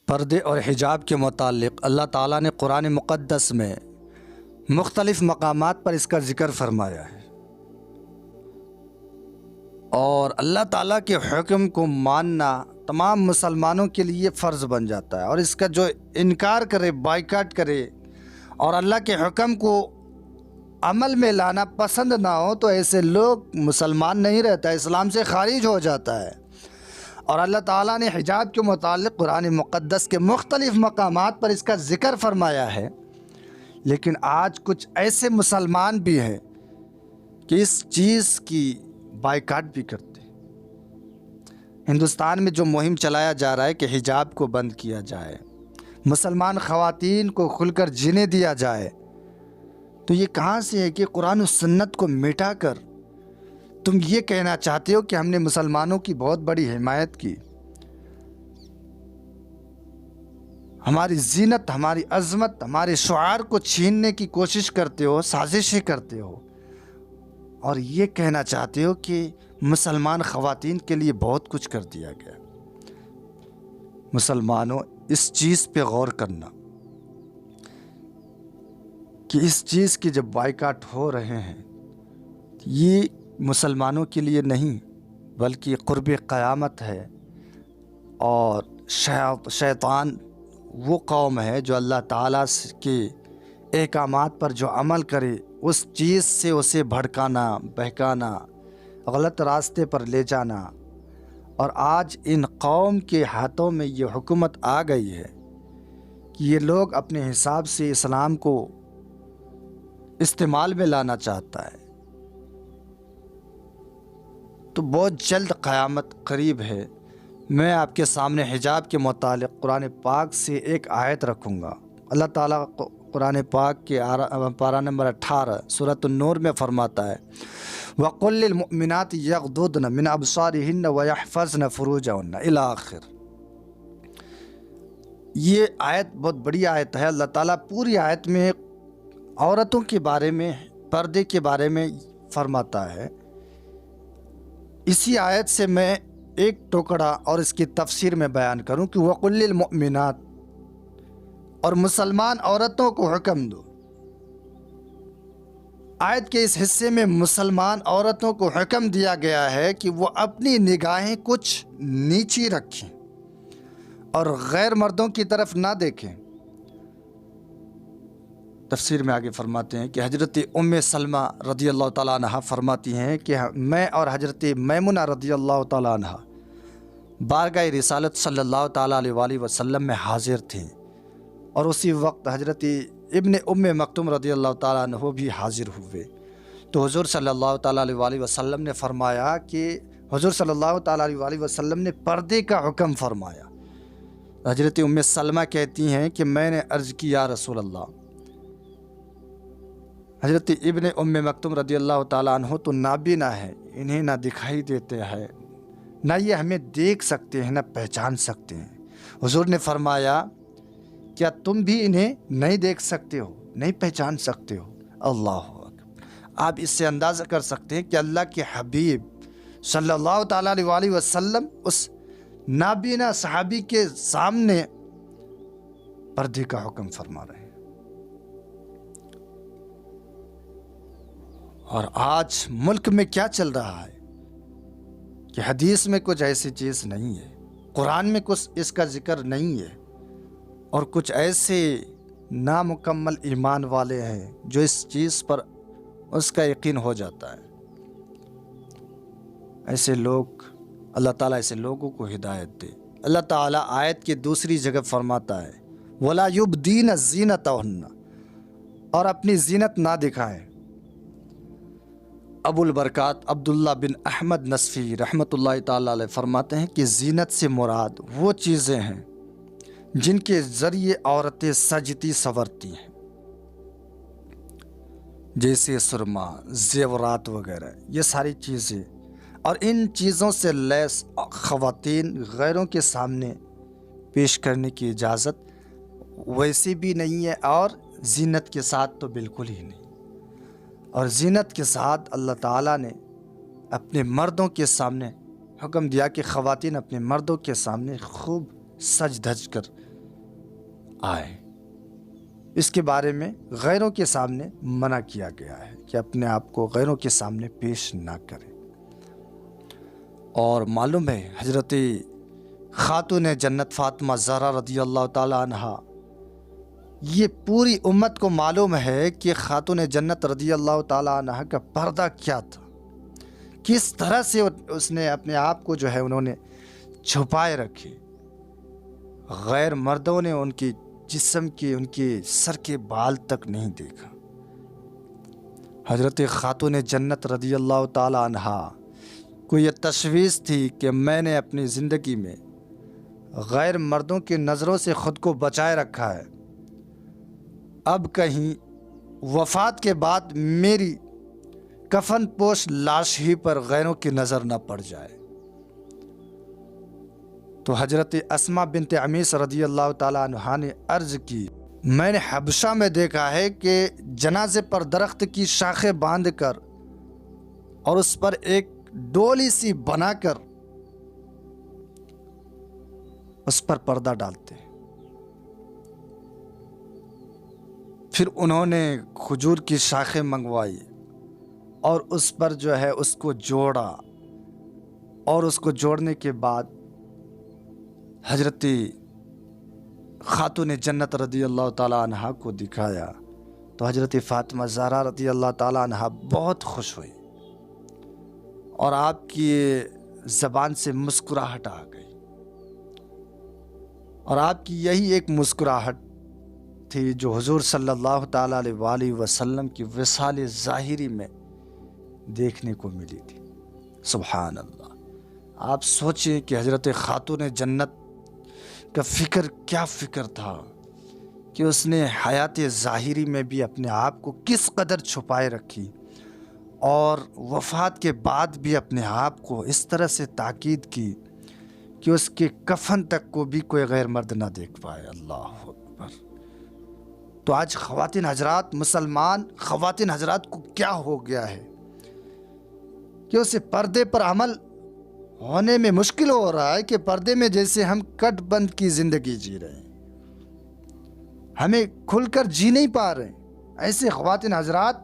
پردے اور حجاب کے متعلق اللہ تعالیٰ نے قرآن مقدس میں مختلف مقامات پر اس کا ذکر فرمایا ہے، اور اللہ تعالیٰ کے حکم کو ماننا تمام مسلمانوں کے لیے فرض بن جاتا ہے، اور اس کا جو انکار کرے، بائیکاٹ کرے اور اللہ کے حکم کو عمل میں لانا پسند نہ ہو تو ایسے لوگ مسلمان نہیں رہتا، اسلام سے خارج ہو جاتا ہے۔ اور اللہ تعالیٰ نے حجاب کے متعلق قرآن مقدس کے مختلف مقامات پر اس کا ذکر فرمایا ہے، لیکن آج کچھ ایسے مسلمان بھی ہیں کہ اس چیز کی بائیکاٹ بھی کرتے ہیں۔ ہندوستان میں جو مہم چلایا جا رہا ہے کہ حجاب کو بند کیا جائے، مسلمان خواتین کو کھل کر جینے دیا جائے، تو یہ کہاں سے ہے کہ قرآن و سنت کو مٹا کر تم یہ کہنا چاہتے ہو کہ ہم نے مسلمانوں کی بہت بڑی حمایت کی، ہماری زینت، ہماری عظمت، ہمارے شعار کو چھیننے کی کوشش کرتے ہو، سازشیں کرتے ہو، اور یہ کہنا چاہتے ہو کہ مسلمان خواتین کے لیے بہت کچھ کر دیا گیا۔ مسلمانوں، اس چیز پہ غور کرنا کہ اس چیز کی جب بائیکاٹ ہو رہے ہیں، یہ مسلمانوں کے لیے نہیں بلکہ قرب قیامت ہے، اور شیطان وہ قوم ہے جو اللہ تعالیٰ کے احکامات پر جو عمل کرے اس چیز سے اسے بھڑکانا، بہکانا، غلط راستے پر لے جانا۔ اور آج ان قوم کے ہاتھوں میں یہ حکومت آ گئی ہے کہ یہ لوگ اپنے حساب سے اسلام کو استعمال میں لانا چاہتا ہے، تو بہت جلد قیامت قریب ہے۔ میں آپ کے سامنے حجاب کے متعلق قرآن پاک سے ایک آیت رکھوں گا۔ اللہ تعالیٰ قرآن پاک کے پارہ نمبر 18 سورۃ النور میں فرماتا ہے، وَقُلْ لِلْمُؤْمِنَاتِ يَغْضُضْنَ مِنْ أَبْصَارِهِنَّ وَيَحْفَظْنَ فُرُوجَهُنَّ إِلَى آخر۔ یہ آیت بہت بڑی آیت ہے۔ اللہ تعالیٰ پوری آیت میں عورتوں کے بارے میں، پردے کے بارے میں فرماتا ہے۔ اسی آیت سے میں ایک ٹکڑا اور اس کی تفسیر میں بیان کروں کہ وَقُلْ لِلْمُؤْمِنَاتِ، اور مسلمان عورتوں کو حکم دو۔ آیت کے اس حصے میں مسلمان عورتوں کو حکم دیا گیا ہے کہ وہ اپنی نگاہیں کچھ نیچی رکھیں اور غیر مردوں کی طرف نہ دیکھیں۔ تفسیر میں آگے فرماتے ہیں کہ حضرت ام سلمہ رضی اللہ تعالیٰ عنہ فرماتی ہیں کہ میں اور حضرت میمونہ رضی اللہ تعالیٰ عنہ بارگاہ رسالت صلی اللہ تعالیٰ علیہ وآلہ وسلم میں حاضر تھیں، اور اسی وقت حضرت ابن ام مکتوم رضی اللہ تعالیٰ عنہ بھی حاضر ہوئے۔ تو حضور صلی اللہ تعالیٰ علیہ وآلہ وسلم نے فرمایا کہ حضور صلی اللہ تعالیٰ علیہ وآلہ وسلم نے پردے کا حکم فرمایا۔ حضرت ام سلمہ کہتی ہیں کہ میں نے عرض کی، یا رسول اللہ، حضرت ابن ام مکتوم رضی اللہ تعالیٰ عنہ تو نابینا ہے، انہیں نہ دکھائی دیتے ہیں، نہ یہ ہمیں دیکھ سکتے ہیں، نہ پہچان سکتے ہیں۔ حضور نے فرمایا، کیا تم بھی انہیں نہیں دیکھ سکتے ہو، نہیں پہچان سکتے ہو؟ اللہ اکبر۔ آپ اس سے اندازہ کر سکتے ہیں کہ اللہ کے حبیب صلی اللہ تعالیٰ علیہ وآلہ وسلم اس نابینا صحابی کے سامنے پردے کا حکم فرما رہے ہیں۔ اور آج ملک میں کیا چل رہا ہے کہ حدیث میں کچھ ایسی چیز نہیں ہے، قرآن میں کچھ اس کا ذکر نہیں ہے، اور کچھ ایسے نامکمل ایمان والے ہیں جو اس چیز پر اس کا یقین ہو جاتا ہے۔ ایسے لوگ، اللہ تعالیٰ ایسے لوگوں کو ہدایت دے۔ اللہ تعالیٰ آیت کی دوسری جگہ فرماتا ہے، وَلَا يُبْدِينَ زِينَتَهُنَّ، اور اپنی زینت نہ دکھائیں۔ ابو البرکات عبداللہ بن احمد نصفی رحمۃ اللہ تعالیٰ علیہ فرماتے ہیں کہ زینت سے مراد وہ چیزیں ہیں جن کے ذریعے عورتیں سجتی سنورتی ہیں، جیسے سرما، زیورات وغیرہ، یہ ساری چیزیں، اور ان چیزوں سے لیس خواتین غیروں کے سامنے پیش کرنے کی اجازت ویسی بھی نہیں ہے، اور زینت کے ساتھ تو بالکل ہی نہیں۔ اور زینت کے ساتھ اللہ تعالیٰ نے اپنے مردوں کے سامنے حکم دیا کہ خواتین اپنے مردوں کے سامنے خوب سج دھج کر آئے۔ اس کے بارے میں غیروں کے سامنے منع کیا گیا ہے کہ اپنے آپ کو غیروں کے سامنے پیش نہ کریں۔ اور معلوم ہے حضرت خاتون جنت فاطمہ زہرا رضی اللہ تعالیٰ عنہا، یہ پوری امت کو معلوم ہے کہ خاتون جنت رضی اللہ تعالیٰ عنہا کا پردہ کیا تھا، کس طرح سے اس نے اپنے آپ کو جو ہے انہوں نے چھپائے رکھے۔ غیر مردوں نے ان کی جسم کے، ان کے سر کے بال تک نہیں دیکھا۔ حضرت خاتون جنت رضی اللہ تعالیٰ عنہا کو یہ تشویش تھی کہ میں نے اپنی زندگی میں غیر مردوں کی نظروں سے خود کو بچائے رکھا ہے، اب کہیں وفات کے بعد میری کفن پوش لاش ہی پر غیروں کی نظر نہ پڑ جائے۔ تو حضرت اسماء بنت عمیس رضی اللہ تعالیٰ عنہا نے عرض کی، میں نے حبشہ میں دیکھا ہے کہ جنازے پر درخت کی شاخیں باندھ کر اور اس پر ایک ڈولی سی بنا کر اس پر پردہ ڈالتے ہیں۔ پھر انہوں نے کھجور کی شاخیں منگوائی اور اس پر جو ہے اس کو جوڑا، اور اس کو جوڑنے کے بعد حضرت خاتون جنت رضی اللہ تعالیٰ عنہا کو دکھایا تو حضرت فاطمہ زہرا رضی اللہ تعالیٰ عنہا بہت خوش ہوئی اور آپ کی زبان سے مسکراہٹ آ گئی، اور آپ کی یہی ایک مسکراہٹ تھی جو حضور صلی اللہ تعالیٰ علیہ وآلہ وسلم کی وصال ظاہری میں دیکھنے کو ملی تھی۔ سبحان اللہ! آپ سوچیں کہ حضرت خاتون جنت کا فکر کیا فکر تھا کہ اس نے حیات ظاہری میں بھی اپنے آپ کو کس قدر چھپائے رکھی، اور وفات کے بعد بھی اپنے آپ کو اس طرح سے تاکید کی کہ اس کے کفن تک کو بھی کوئی غیر مرد نہ دیکھ پائے۔ اللہ اکبر! تو آج خواتین حضرات، مسلمان خواتین حضرات کو کیا ہو گیا ہے کہ اسے پردے پر عمل ہونے میں مشکل ہو رہا ہے، کہ پردے میں جیسے ہم کٹ بند کی زندگی جی رہے ہیں، ہمیں کھل کر جی نہیں پا رہے ہیں۔ ایسے خواتین حضرات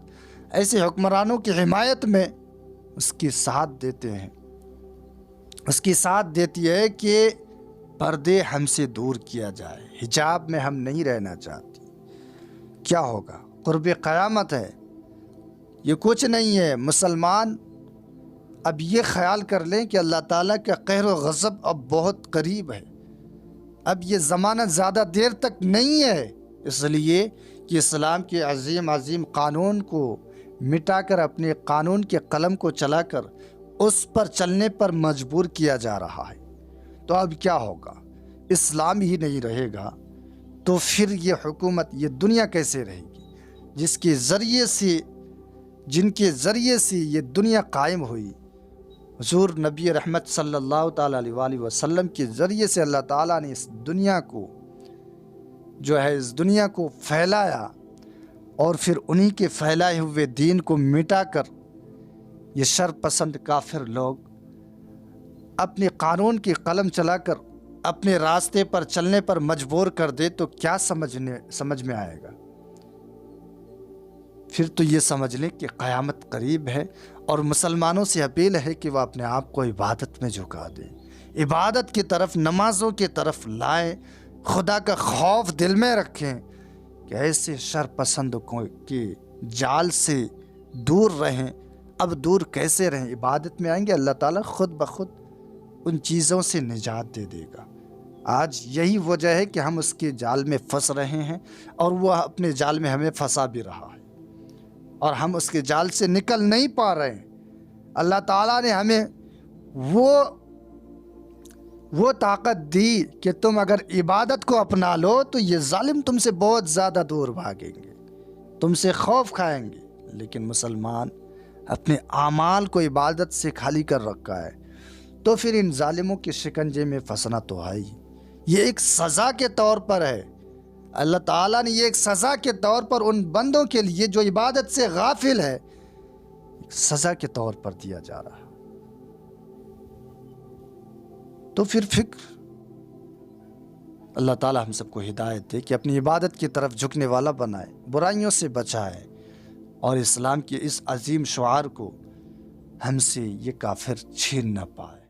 ایسے حکمرانوں کی حمایت میں اس کی ساتھ دیتے ہیں، اس کی ساتھ دیتی ہے کہ پردے ہم سے دور کیا جائے، حجاب میں ہم نہیں رہنا چاہتی۔ کیا ہوگا؟ قرب قیامت ہے، یہ کچھ نہیں ہے۔ مسلمان اب یہ خیال کر لیں کہ اللہ تعالیٰ کا قہر و غضب اب بہت قریب ہے، اب یہ زمانہ زیادہ دیر تک نہیں ہے، اس لیے کہ اسلام کے عظیم عظیم قانون کو مٹا کر اپنے قانون کے قلم کو چلا کر اس پر چلنے پر مجبور کیا جا رہا ہے۔ تو اب کیا ہوگا؟ اسلام ہی نہیں رہے گا تو پھر یہ حکومت، یہ دنیا کیسے رہے گی جن کے ذریعے سے یہ دنیا قائم ہوئی؟ حضور نبی رحمت صلی اللہ تعالیٰ علیہ وآلہ وسلم کے ذریعے سے اللہ تعالیٰ نے اس دنیا کو پھیلایا، اور پھر انہی کے پھیلائے ہوئے دین کو مٹا کر یہ شر پسند کافر لوگ اپنے قانون کی قلم چلا کر اپنے راستے پر چلنے پر مجبور کر دے تو کیا سمجھ میں آئے گا؟ پھر تو یہ سمجھ لیں کہ قیامت قریب ہے، اور مسلمانوں سے اپیل ہے کہ وہ اپنے آپ کو عبادت میں جھکا دیں، عبادت کی طرف، نمازوں کی طرف لائیں، خدا کا خوف دل میں رکھیں کہ ایسے شر پسند کے جال سے دور رہیں۔ اب دور کیسے رہیں؟ عبادت میں آئیں گے، اللہ تعالیٰ خود بخود ان چیزوں سے نجات دے دے گا۔ آج یہی وجہ ہے کہ ہم اس کے جال میں پھنس رہے ہیں، اور وہ اپنے جال میں ہمیں پھنسا بھی رہا ہے، اور ہم اس کے جال سے نکل نہیں پا رہے ہیں۔ اللہ تعالیٰ نے ہمیں وہ طاقت دی کہ تم اگر عبادت کو اپنا لو تو یہ ظالم تم سے بہت زیادہ دور بھاگیں گے، تم سے خوف کھائیں گے۔ لیکن مسلمان اپنے اعمال کو عبادت سے خالی کر رکھا ہے، تو پھر ان ظالموں کے شکنجے میں پھنسنا تو ہے ہی۔ یہ ایک سزا کے طور پر ہے، اللہ تعالیٰ نے یہ ایک سزا کے طور پر ان بندوں کے لیے جو عبادت سے غافل ہے، ایک سزا کے طور پر دیا جا رہا ہے۔ تو پھر فکر اللہ تعالی ہم سب کو ہدایت دے کہ اپنی عبادت کی طرف جھکنے والا بنائے، برائیوں سے بچائے، اور اسلام کے اس عظیم شعار کو ہم سے یہ کافر چھین نہ پائے۔